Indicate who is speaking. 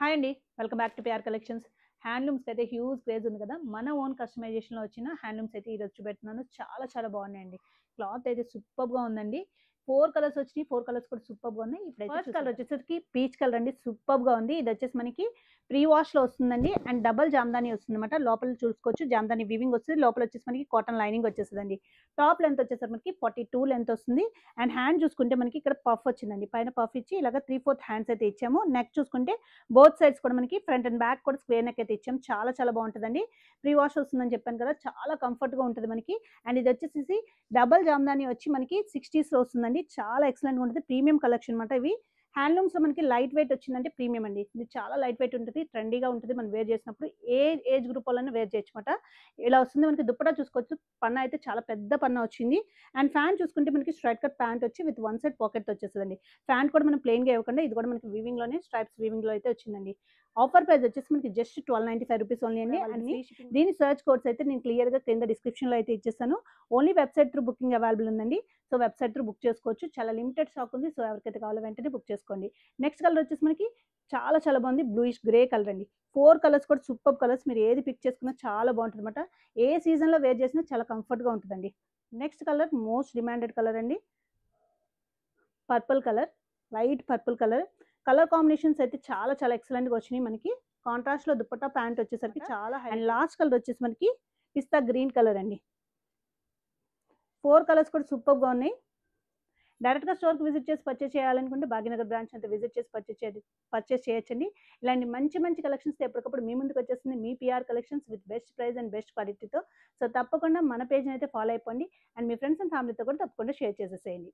Speaker 1: Hi అండి. Welcome back to PR collections. హ్యాండ్లూమ్స్‌కి అయితే హ్యూజ్ క్రేజ్ ఉంది కదా! మన ఓన్ కస్టమైజేషన్‌లో వచ్చిన హ్యాండ్లూమ్స్ అయితే ఈరోజు చూపెడుతున్నాను. చాలా చాలా బాగున్నాయండి. క్లాత్ అయితే సూపర్బ్‌గా ఉందండి. 4 కలర్స్ వచ్చినాయి. 4 కలర్స్ కూడా సూపర్బ్‌గా ఉన్నాయి. ఇప్పుడైతే ఫస్ట్ కలర్ వచ్చేసరికి పీచ్ కలర్ అండి. సూపర్బ్‌గా ఉంది. ఇది వచ్చేసి మనకి ప్రీ వాష్‌లో వస్తుందండి. అండ్ డబుల్ జామదాని వస్తుందన్నమాట. లోపల చూసుకోవచ్చు జామదాని వీవింగ్ వస్తది. లోపల వచ్చేసి మనకి కాటన్ లైనింగ్ వచ్చేస్తదండి. టాప్ లెంత్ వచ్చేసరికి మనకి 42 లెంత్ వస్తుంది. అండ్ హ్యాండ్ చూసుకుంటే మనకి ఇక్కడ పఫ్ వచ్చిందండి. పైన పఫ్ ఇచ్చి ఇలాగ 3/4 హ్యాండ్స్ అయితే ఇచ్చాము. నెక్ చూసుకుంటే బోత్ సైడ్స్ కూడా మనకి ఫ్రంట్ అండ్ బ్యాక్ కూడా స్క్వేర్ నెక్ అయితే ఇచ్చాం. చాలా చాలా బాగుంటుందండి. ప్రీ వాష్ వస్తుందని చెప్పాను కదా! చాలా కంఫర్ట్‌గా ఉంటది మనకి. అండ్ ఇది వచ్చేసేసి డబుల్ జామదాని వచ్చి మనకి 60స్‌లో వస్తుందండి. చాలా ఎక్సలెంట్‌గా ఉంటది. ప్రీమియం కలెక్షన్ అన్నమాట ఇవి. హ్యాండ్లూమ్స్‌లో మనకి లైట్ వెయిట్ వచ్చిందంటే ప్రీమియం అండి. ఇది చాలా లైట్ వెయిట్ ఉంటది. ట్రెండీగా ఉంటది. మనం వేర్ చేసినప్పుడు ఏ ఏజ్ గ్రూప్ వాళ్ళైనా వేర్ చేయొచ్చన్నమాట. ఇలా వస్తుంది మనకి దుప్పట్టా చూసుకోవచ్చు. పన్నా అయితే చాలా పెద్ద పన్నా వచ్చింది. అండ్ ఫ్యాంట్ చూసుకుంటే మనకి స్ట్రైట్ కట్ ప్యాంట్ వచ్చి విత్ వన్ సైడ్ పాకెట్‌తో వచ్చేస్తదండి. ప్యాంట్ కూడా మనం ప్లెయిన్‌గా ఇవ్వకుండా ఇది కూడా మనకి వీవింగ్‌లోనే స్ట్రైప్స్ వీవింగ్‌లో అయితే వచ్చిందండి. ఆఫర్ ప్రైస్ వచ్చేసి మనకి జస్ట్ ₹1295 ఓన్లీ అండి. అండ్ దీని సెర్చ్ కోడ్స్ అయితే నేను క్లియర్‌గా కింద డిస్క్రిప్షన్‌లో అయితే ఇచ్చేస్తాను. Only website through booking available ఉందండి. సో, వెబ్‌సైట్ త్రూ బుక్ చేసుకోవచ్చు. చాలా లిమిటెడ్ స్టాక్ ఉంది. సో, ఎవరికైతే కావాలో వెంటనే బుక్ చేసుకోండి. నెక్స్ట్ కలర్ వచ్చేసి మనకి చాలా చాలా బాగుంది. బ్లూయిష్ గ్రే కలర్ అండి. 4 కలర్స్ కూడా సూపర్బ్ కలర్స్. మీరు ఏది పిక్ చేసుకున్నా చాలా బాగుంటుందన్నమాట. ఏ సీజన్‌లో వేర్ చేసినా చాలా కంఫర్ట్‌గా ఉంటదండి. Next colour most demanded colour అండి. Purple colour. Light purple colour. Colour combinations అయితే చాలా చాలా ఎక్సలెంట్‌గా వచ్చినాయి మనకి. కాంట్రాస్ట్‌లో దుపట్టా ప్యాంట్ వచ్చేసరికి చాలా అండ్ లాస్ట్ కలర్ వచ్చేసి మనకి పిస్తా గ్రీన్ కలర్ అండి. 4 కలర్స్ కూడా సూపర్బ్‌గా ఉన్నాయి. డైరెక్ట్‌గా స్టోర్‌కి విజిట్ చేసి పర్చేజ్ చేయాలనుకుంటే భాగ్యనగర్ బ్రాంచ్ అయితే విజిట్ చేసి పర్చేజ్ చేయొచ్చండి. ఇలాంటి మంచి మంచి కలెక్షన్స్‌తో ఎప్పటికప్పుడు మీ ముందుకొచ్చేస్తుంది మీ PR collections with best price and best క్వాలిటీతో. సో, తప్పకుండా మన పేజ్‌ని అయితే ఫాలో అయిపోండి. అండ్ మీ ఫ్రెండ్స్ అండ్ ఫ్యామిలీతో కూడా తప్పకుండా షేర్ చేసేసేయండి.